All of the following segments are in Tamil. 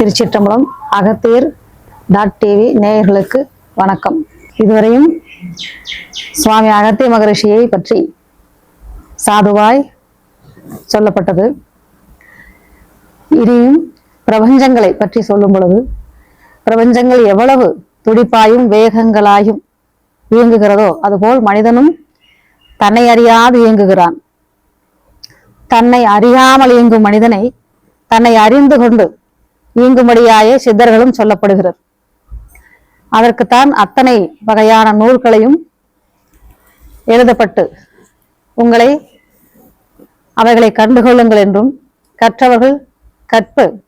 திருச்சிற்றம்பலம். அகத்தியர் .tv நேயர்களுக்கு வணக்கம். இதுவரையும் சுவாமி அகத்திய மகரிஷியை பற்றி சாதுவாய் சொல்லப்பட்டது. இனியும் பிரபஞ்சங்களை பற்றி சொல்லும் பொழுது, பிரபஞ்சங்கள் எவ்வளவு துடிப்பாயும் வேகங்களாயும் இயங்குகிறதோ அதுபோல் மனிதனும் தன்னை அறியாது இயங்குகிறான். தன்னை அறியாமல் இயங்கும் மனிதனை தன்னை அறிந்து கொண்டு இயங்கும்படியாய சித்தர்களும் சொல்லப்படுகிறது. அதற்குத்தான் அத்தனை வகையான நூல்களையும் எழுதப்பட்டு உங்களை அவைகளை கண்டுகொள்ளுங்கள் என்றும், கற்றவர்கள்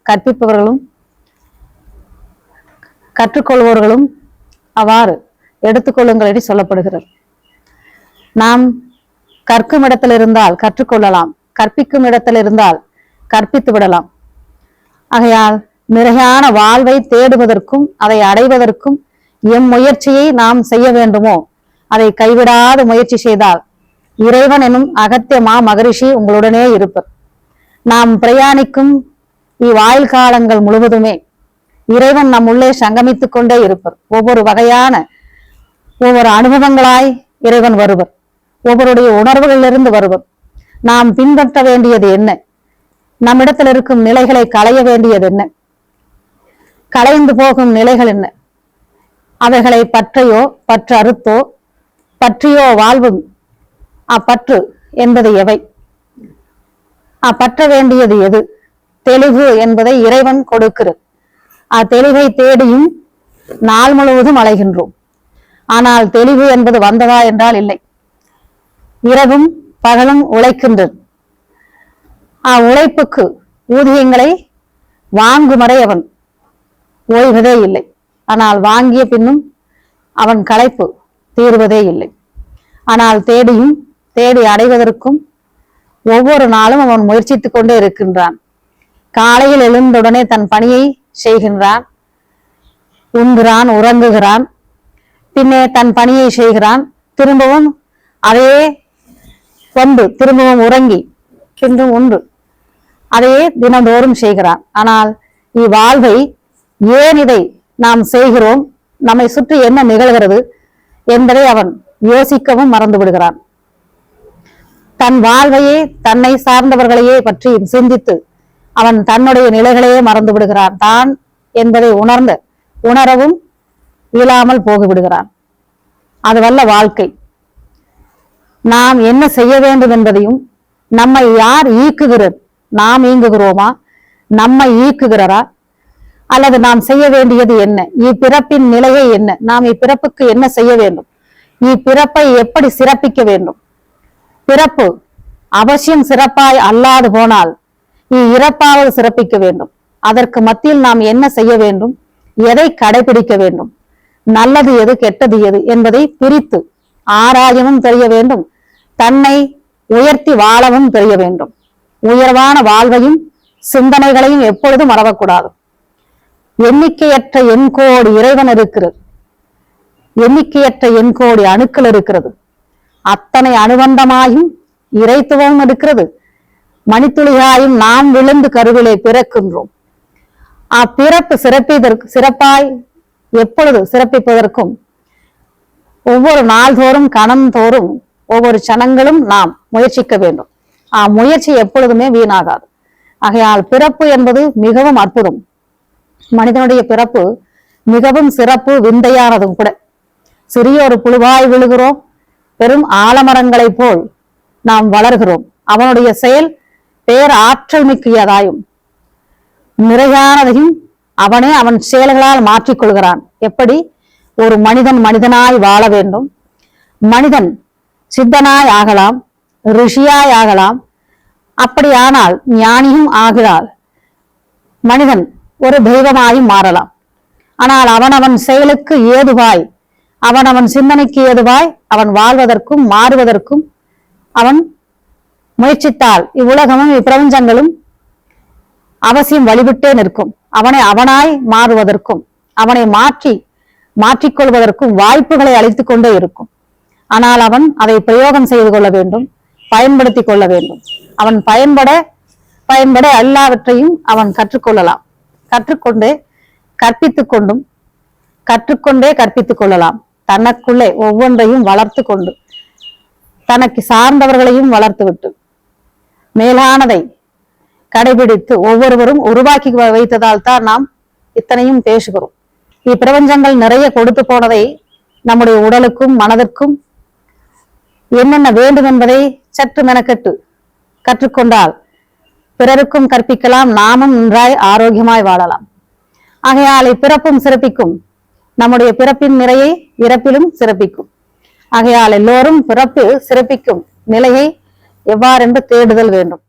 கற்பிப்பவர்களும் கற்றுக்கொள்வோர்களும் அவ்வாறு எடுத்துக்கொள்ளுங்கள் என்று சொல்லப்படுகிறது. நாம் கற்கும் இடத்தில் இருந்தால் கற்றுக்கொள்ளலாம், கற்பிக்கும் இடத்தில் இருந்தால் கற்பித்து விடலாம். ஆகையால் நிறையான வாழ்வை தேடுவதற்கும் அதை அடைவதற்கும் எம் முயற்சியை நாம் செய்ய வேண்டுமோ அதை கைவிடாது முயற்சி செய்தால் இறைவன் எனும் அகத்திய மகரிஷி உங்களுடனே இருப்பர். நாம் பிரயாணிக்கும் இவ்வாயுள் காலங்கள் முழுவதுமே இறைவன் நம் உள்ளே சங்கமித்துக் கொண்டே இருப்பர். ஒவ்வொரு வகையான ஒவ்வொரு அனுபவங்களாய் இறைவன் வருவர். ஒவ்வொருடைய உணர்வுகளிலிருந்து வருவர். நாம் பின்பற்ற வேண்டியது என்ன? நம்மிடத்தில் இருக்கும் நிலைகளை களைய வேண்டியது என்ன? களைந்து போகும் நிலைகள் என்ன? அவைகளை பற்றையோ பற்று அறுத்தோ பற்றியோ வாழ்வும் அப்பற்று என்பது எவை? அப்பற்ற வேண்டியது எது? தெளிவு என்பதை இறைவன் கொடுக்கிறது. அத்தெளிவை தேடியும் நாள் முழுவதும் அலைகின்றோம். ஆனால் தெளிவு என்பது வந்ததா என்றால் இல்லை. இரவும் பகலும் உழைக்கின்றது. உழைப்புக்கு ஊதியங்களை வாங்கும் வரை அவன் ஓய்வதே இல்லை. ஆனால் வாங்கிய பின்னும் அவன் களைப்பு தீர்வதே இல்லை. ஆனால் தேடி அடைவதற்கும் ஒவ்வொரு நாளும் அவன் முயற்சித்துக் கொண்டே இருக்கின்றான். காலையில் எழுந்தவுடனே தன் பணியை செய்கின்றான், உண்கிறான், உறங்குகிறான், பின்னே தன் பணியை செய்கிறான், திரும்பவும் அதையே வந்து திரும்பவும் உறங்கி பின்னும் உண்டு, அதையே தினந்தோறும் செய்கிறான். ஆனால் இவ்வாழ்வை ஏன் இதை நாம் செய்கிறோம், நம்மை சுற்றி என்ன நிகழ்கிறது என்பதை அவன் யோசிக்கவும் மறந்து விடுகிறான். தன் வாழ்வையே தன்னை சார்ந்தவர்களையே பற்றி சிந்தித்து அவன் தன்னுடைய நிலைகளையே மறந்து விடுகிறான். தான் என்பதை உணரவும் இயலாமல் போகிவிடுகிறான். அதுவல்ல வாழ்க்கை. நாம் என்ன செய்ய வேண்டும் என்பதையும், நம்மை யார் ஈக்குகிறது, நாம் ஈங்குகிறோமா, நம்மை ஈக்குகிறரா, அல்லது நாம் செய்ய வேண்டியது என்ன, இப்பிறப்பின் நிலையை என்ன, நாம் இப்பிறப்புக்கு என்ன செய்ய வேண்டும், இப்பிறப்பை எப்படி சிறப்பிக்க வேண்டும், பிறப்பு அவசியம் சிறப்பாய் அல்லாது போனால் இறப்பாவது சிறப்பிக்க வேண்டும், அதற்கு மத்தியில் நாம் என்ன செய்ய வேண்டும், எதை கடைபிடிக்க வேண்டும், நல்லது எது கெட்டது எது என்பதை பிரித்து ஆராயவும் தெரிய வேண்டும். தன்னை உயர்த்தி வாழவும் தெரிய வேண்டும். உயர்வான வாழ்வையும் சிந்தனைகளையும் எப்பொழுதும் மறவக்கூடாது. எண்ணிக்கையற்ற எண்கோடி இறைவன் இருக்கிறது. எண்ணிக்கையற்ற எண்கோடி அணுக்கள் இருக்கிறது. அத்தனை அனுபந்தமாயும் இறைத்துவமும் இருக்கிறது. மணித்துளியாயும் நாம் விழுந்து கருவிலை பிறக்கின்றோம். அப்பிறப்பு சிறப்பாய் எப்பொழுது சிறப்பிப்பதற்கும் ஒவ்வொரு நாள்தோறும் கணந்தோறும் ஒவ்வொரு சனங்களும் நாம் முயற்சிக்க வேண்டும். முயற்சி எப்பொழுதுமே வீணாகாது. ஆகையால் பிறப்பு என்பது மிகவும் அற்புதம். மனிதனுடைய பிறப்பு மிகவும் சிறப்பு, விந்தையானதும் கூட. சிறிய ஒரு புழுவாய் விழுகிறோம், பெரும் ஆலமரங்களை போல் நாம் வளர்கிறோம். அவனுடைய செயல் பேர் ஆற்றல் மிக்கதாயும் நிறையானதையும் அவனே அவன் செயல்களால் மாற்றிக்கொள்கிறான். எப்படி ஒரு மனிதன் மனிதனாய் வாழ வேண்டும், மனிதன் சித்தனாய் ஆகலாம், ரிஷியாய் ஆகலாம். அப்படியானால் ஞானியும் ஆகிறாள். மனிதன் ஒரு தெய்வமாயும் மாறலாம். ஆனால் அவனவன் செயலுக்கு ஏதுவாய், அவனவன் சிந்தனைக்கு ஏதுவாய் அவன் வாழ்வதற்கும் மாறுவதற்கும் அவன் முயற்சித்தால் இவ்வுலகமும் இப்பிரபஞ்சங்களும் அவசியம் வழிவிட்டே நிற்கும். அவனாய் மாறுவதற்கும் அவனை மாற்றிக்கொள்வதற்கும் வாய்ப்புகளை அளித்துக் கொண்டே இருக்கும். ஆனால் அவன் அதை பிரயோகம் செய்து கொள்ள வேண்டும், பயன்படுத்தி கொள்ள வேண்டும். அவன் பயன்பட எல்லாவற்றையும் அவன் கற்றுக்கொள்ளலாம். கற்றுக்கொண்டே கற்பித்துக் கொள்ளலாம். தனக்குள்ளே ஒவ்வொன்றையும் வளர்த்து கொண்டு தனக்கு சார்ந்தவர்களையும் வளர்த்துவிட்டு மேலானதை கடைபிடித்து ஒவ்வொருவரும் உருவாக்கி வைத்ததால் தான் நாம் இத்தனையும் பேசுகிறோம். இப்பிரபஞ்சங்கள் நிறைய கொடுத்து போனதை நம்முடைய உடலுக்கும் மனதிற்கும் என்னென்ன வேண்டும் என்பதை சற்று மெனக்கெட்டு கற்றுக்கொண்டால் பிறருக்கும் கற்பிக்கலாம், நாமும் நன்றாய் ஆரோக்கியமாய் வாழலாம். ஆகையால் இப்பிறப்பும் சிறப்பிக்கும், நம்முடைய பிறப்பின் நிறையை இறப்பிலும் சிறப்பிக்கும். ஆகையால் எல்லோரும் பிறப்பு சிறப்பிக்கும் நிலையை எவ்வாறென்று தேடுதல் வேண்டும்.